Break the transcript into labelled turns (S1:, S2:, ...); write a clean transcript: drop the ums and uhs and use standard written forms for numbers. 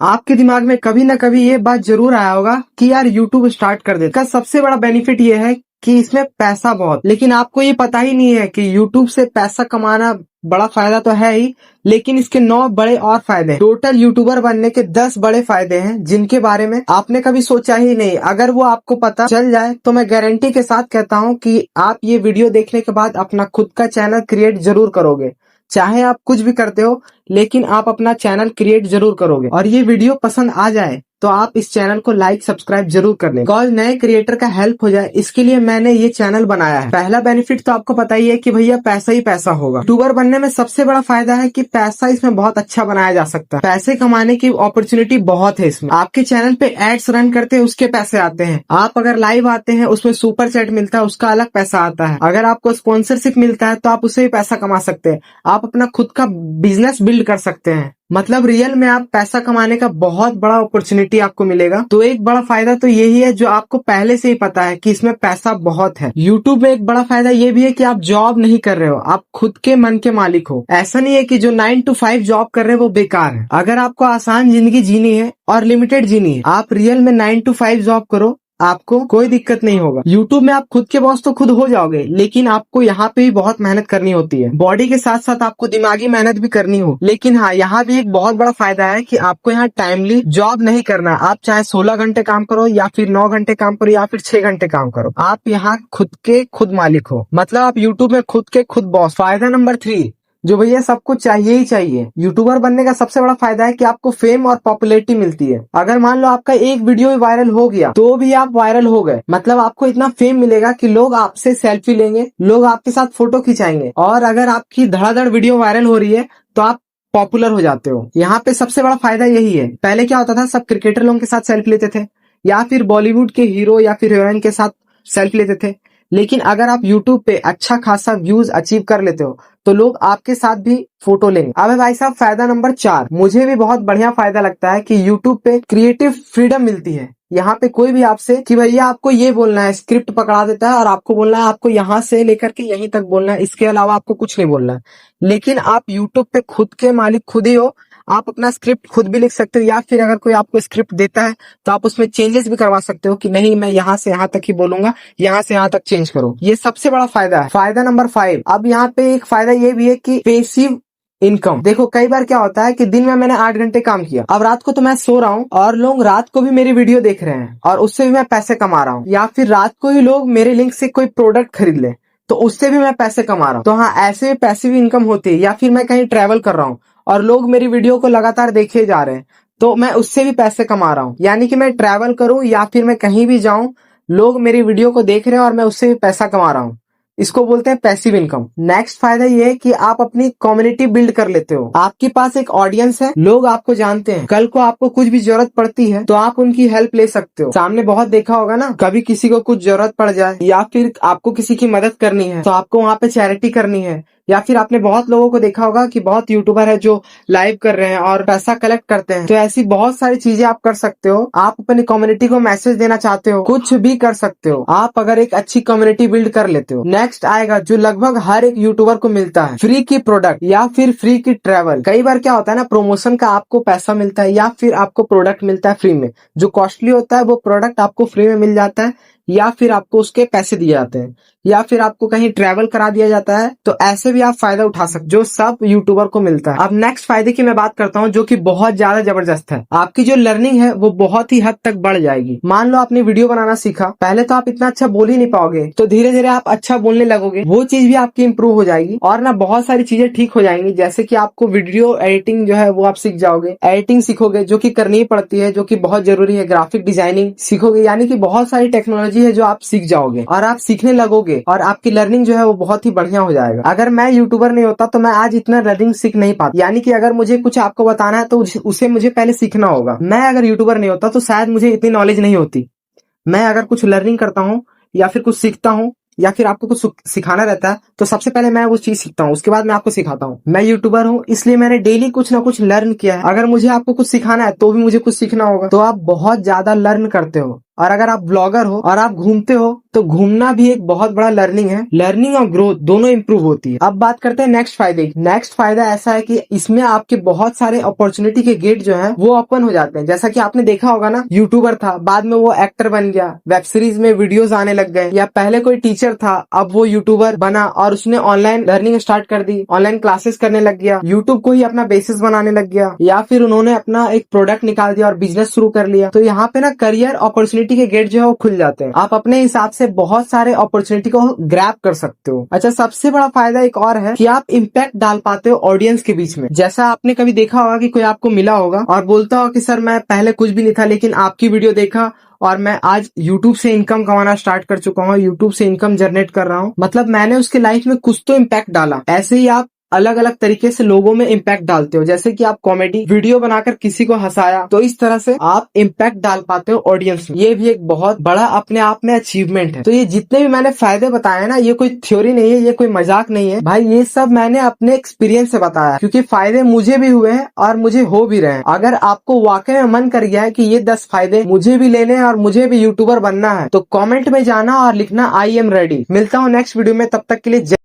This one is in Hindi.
S1: आपके दिमाग में कभी ना कभी ये बात जरूर आया होगा कि यार यूट्यूब स्टार्ट कर दे। इसका सबसे बड़ा बेनिफिट ये है कि इसमें पैसा बहुत, लेकिन आपको ये पता ही नहीं है कि यूट्यूब से पैसा कमाना बड़ा फायदा तो है ही, लेकिन इसके 9 बड़े और फायदे हैं। टोटल यूट्यूबर बनने के 10 बड़े फायदे हैं जिनके बारे में आपने कभी सोचा ही नहीं। अगर वो आपको पता चल जाए तो मैं गारंटी के साथ कहता हूँ कि आप ये वीडियो देखने के बाद अपना खुद का चैनल क्रिएट जरूर करोगे। चाहे आप कुछ भी करते हो, लेकिन आप अपना चैनल क्रिएट जरूर करोगे। और ये वीडियो पसंद आ जाए तो आप इस चैनल को लाइक सब्सक्राइब जरूर कर लें, बिकॉज नए क्रिएटर का हेल्प हो जाए, इसके लिए मैंने ये चैनल बनाया है। पहला बेनिफिट तो आपको पता ही है कि भैया पैसा ही पैसा होगा। यूट्यूबर बनने में सबसे बड़ा फायदा है कि पैसा इसमें बहुत अच्छा बनाया जा सकता है। पैसे कमाने की अपॉर्चुनिटी बहुत है इसमें। आपके चैनल पे एड्स रन करते हैं, उसके पैसे आते हैं। आप अगर लाइव आते हैं, उसमें सुपर चैट मिलता है, उसका अलग पैसा आता है। अगर आपको स्पॉन्सरशिप मिलता है तो आप उससे भी पैसा कमा सकते हैं। आप अपना खुद का बिजनेस बिल्ड कर सकते हैं। मतलब रियल में आप पैसा कमाने का बहुत बड़ा अपॉर्चुनिटी आपको मिलेगा। तो एक बड़ा फायदा तो यही है जो आपको पहले से ही पता है कि इसमें पैसा बहुत है। यूट्यूब में एक बड़ा फायदा ये भी है कि आप जॉब नहीं कर रहे हो, आप खुद के मन के मालिक हो। ऐसा नहीं है कि जो 9 to 5 जॉब कर रहे हैं वो बेकार है। अगर आपको आसान जिंदगी जीनी है और लिमिटेड जीनी है, आप रियल में 9 to 5 जॉब करो, आपको कोई दिक्कत नहीं होगा। YouTube में आप खुद के बॉस तो खुद हो जाओगे, लेकिन आपको यहाँ पे भी बहुत मेहनत करनी होती है। बॉडी के साथ साथ आपको दिमागी मेहनत भी करनी हो। लेकिन हाँ, यहाँ भी एक बहुत बड़ा फायदा है कि आपको यहाँ टाइमली जॉब नहीं करना। आप चाहे 16 घंटे काम करो या फिर 9 घंटे काम करो या फिर 6 घंटे काम करो, आप यहाँ खुद के खुद मालिक हो। मतलब आप YouTube में खुद के खुद बॉस। फायदा नंबर 3 जो भैया सबको चाहिए ही चाहिए, यूट्यूबर बनने का सबसे बड़ा फायदा है कि आपको फेम और पॉपुलैरिटी मिलती है। अगर मान लो आपका एक वीडियो भी वायरल हो गया तो भी आप वायरल हो गए। मतलब आपको इतना फेम मिलेगा कि लोग आपसे सेल्फी लेंगे, लोग आपके साथ फोटो खिंचाएंगे। और अगर आपकी धड़ाधड़ वीडियो वायरल हो रही है तो आप पॉपुलर हो जाते हो। यहाँ पे सबसे बड़ा फायदा यही है। पहले क्या होता था, सब क्रिकेटर लोगों के साथ सेल्फी लेते थे या फिर बॉलीवुड के हीरो या फिर हीरोइन के साथ सेल्फी लेते थे। लेकिन अगर आप YouTube पे अच्छा खासा व्यूज अचीव कर लेते हो तो लोग आपके साथ भी फोटो लेंगे। अब भाई साहब फायदा नंबर 4, मुझे भी बहुत बढ़िया फायदा लगता है कि YouTube पे क्रिएटिव फ्रीडम मिलती है। यहाँ पे कोई भी आपसे कि भैया आपको ये बोलना है, स्क्रिप्ट पकड़ा देता है और आपको बोलना है आपको यहाँ से लेकर के यहीं तक बोलना है, इसके अलावा आपको कुछ नहीं बोलना है। लेकिन आप YouTube पे खुद के मालिक खुद ही हो। आप अपना स्क्रिप्ट खुद भी लिख सकते हो या फिर अगर कोई आपको स्क्रिप्ट देता है तो आप उसमें चेंजेस भी करवा सकते हो कि नहीं, मैं यहाँ से यहाँ तक ही बोलूंगा, यहाँ से यहाँ तक चेंज करो। ये सबसे बड़ा फायदा है। फायदा नंबर 5, अब यहाँ पे एक फायदा ये भी है कि पैसिव इनकम। देखो कई बार क्या होता है कि दिन में मैंने 8 घंटे काम किया, अब रात को तो मैं सो रहा हूँ और लोग रात को भी मेरी वीडियो देख रहे हैं और उससे भी मैं पैसे कमा रहा हूँ। या फिर रात को ही लोग मेरे लिंक से कोई प्रोडक्ट खरीद ले तो उससे भी मैं पैसे कमा रहा हूँ। तो हाँ, ऐसे भी पैसिव इनकम होती है। या फिर मैं कहीं ट्रेवल कर रहा हूँ और लोग मेरी वीडियो को लगातार देखे जा रहे हैं तो मैं उससे भी पैसे कमा रहा हूँ। यानी कि मैं ट्रैवल करूँ या फिर मैं कहीं भी जाऊं, लोग मेरी वीडियो को देख रहे हैं और मैं उससे भी पैसा कमा रहा हूँ। इसको बोलते हैं पैसिव इनकम। नेक्स्ट फायदा ये है कि आप अपनी कम्युनिटी बिल्ड कर लेते हो। आपके पास एक ऑडियंस है, लोग आपको जानते हैं। कल को आपको कुछ भी जरूरत पड़ती है तो आप उनकी हेल्प ले सकते हो। सामने बहुत देखा होगा ना, कभी किसी को कुछ जरूरत पड़ जाए या फिर आपको किसी की मदद करनी है तो आपको वहाँ पे चैरिटी करनी है। या फिर आपने बहुत लोगों को देखा होगा कि बहुत यूट्यूबर है जो लाइव कर रहे हैं और पैसा कलेक्ट करते हैं। तो ऐसी बहुत सारी चीजें आप कर सकते हो। आप अपनी कम्युनिटी को मैसेज देना चाहते हो, कुछ भी कर सकते हो आप अगर एक अच्छी कम्युनिटी बिल्ड कर लेते हो। नेक्स्ट आएगा जो लगभग हर एक यूट्यूबर को मिलता है, फ्री की प्रोडक्ट या फिर फ्री की ट्रेवल। कई बार क्या होता है ना, प्रमोशन का आपको पैसा मिलता है या फिर आपको प्रोडक्ट मिलता है फ्री में। जो कॉस्टली होता है वो प्रोडक्ट आपको फ्री में मिल जाता है या फिर आपको उसके पैसे दिए जाते हैं या फिर आपको कहीं ट्रैवल करा दिया जाता है। तो ऐसे भी आप फायदा उठा सकते जो सब यूट्यूबर को मिलता है। अब नेक्स्ट फायदे की मैं बात करता हूँ जो कि बहुत ज्यादा जबरदस्त है। आपकी जो लर्निंग है वो बहुत ही हद तक बढ़ जाएगी। मान लो आपने वीडियो बनाना सीखा, पहले तो आप इतना अच्छा बोल ही नहीं पाओगे, तो धीरे धीरे आप अच्छा बोलने लगोगे, वो चीज भी आपकी इंप्रूव हो जाएगी और ना बहुत सारी चीजें ठीक हो जाएंगी। जैसे कि आपको वीडियो एडिटिंग जो है वो आप सीख जाओगे, एडिटिंग सीखोगे जो कि करनी ही पड़ती है, जो कि बहुत जरूरी है। ग्राफिक डिजाइनिंग सीखोगे, यानी कि बहुत सारी टेक्नोलॉजी है जो आप सीख जाओगे और आप सीखने लगोगे और आपकी लर्निंग जो है वो बहुत ही बढ़िया हो जाएगा। अगर मैं यूट्यूबर नहीं होता तो मैं आज इतना लर्निंग सीख नहीं पाता। यानी कि अगर मुझे कुछ आपको बताना है तो उसे मुझे पहले सीखना होगा। मैं अगर यूट्यूबर नहीं होता तो शायद मुझे इतनी नॉलेज नहीं होती। मैं अगर कुछ लर्निंग करता हूँ या फिर कुछ सीखता हूँ या फिर आपको कुछ सिखाना रहता है तो सबसे पहले मैं वो चीज सीखता हूँ, उसके बाद मैं आपको सिखाता हूँ। मैं यूट्यूबर हूँ इसलिए मैंने डेली कुछ ना कुछ लर्न किया है। अगर मुझे आपको कुछ सिखाना है तो भी मुझे कुछ सीखना होगा। तो आप बहुत ज्यादा लर्न करते हो। और अगर आप ब्लॉगर हो और आप घूमते हो तो घूमना भी एक बहुत बड़ा लर्निंग है। लर्निंग और ग्रोथ दोनों इंप्रूव होती है। अब बात करते हैं नेक्स्ट फायदे की। नेक्स्ट फायदा ऐसा है कि इसमें आपके बहुत सारे अपॉर्चुनिटी के गेट जो है वो ओपन हो जाते हैं। जैसा कि आपने देखा होगा ना, यूट्यूबर था, बाद में वो एक्टर बन गया, वेब सीरीज में वीडियोस आने लग गए, या पहले कोई टीचर था, अब वो यूट्यूबर बना और उसने ऑनलाइन लर्निंग स्टार्ट कर दी, ऑनलाइन क्लासेस करने लग गया, यूट्यूब को ही अपना बेसिस बनाने लग गया, या फिर उन्होंने अपना एक प्रोडक्ट निकाल दिया और बिजनेस शुरू कर लिया। तो यहाँ पे ना करियर अपॉर्चुनिटी के गेट जो है वो खुल जाते हैं। आप अपने हिसाब से बहुत सारे अपॉर्चुनिटी को ग्रैब कर सकते हो। अच्छा, सबसे बड़ा फायदा एक और है कि आप इम्पैक्ट डाल पाते हो ऑडियंस के बीच में। जैसा आपने कभी देखा होगा कि कोई आपको मिला होगा और बोलता होगा कि सर मैं पहले कुछ भी नहीं था, लेकिन आपकी वीडियो देखा और मैं आज YouTube से इनकम कमाना स्टार्ट कर चुका हूँ, YouTube से इनकम जनरेट कर रहा हूँ। मतलब मैंने उसके लाइफ में कुछ तो इम्पैक्ट डाला। ऐसे ही आप अलग अलग तरीके से लोगों में इम्पैक्ट डालते हो। जैसे कि आप कॉमेडी वीडियो बनाकर किसी को हंसाया, तो इस तरह से आप इम्पैक्ट डाल पाते हो ऑडियंस में। ये भी एक बहुत बड़ा अपने आप में अचीवमेंट है। तो ये जितने भी मैंने फायदे बताए ना, ये कोई थ्योरी नहीं है, ये कोई मजाक नहीं है भाई, ये सब मैंने अपने एक्सपीरियंस से बताया, क्योंकि फायदे मुझे भी हुए हैं और मुझे हो भी रहे हैं। अगर आपको वाकई में मन कर गया है कि ये 10 फायदे मुझे भी लेने हैं और मुझे भी यूट्यूबर बनना है, तो कॉमेंट में जाना और लिखना आई एम रेडी। मिलता हूँ नेक्स्ट वीडियो में, तब तक के लिए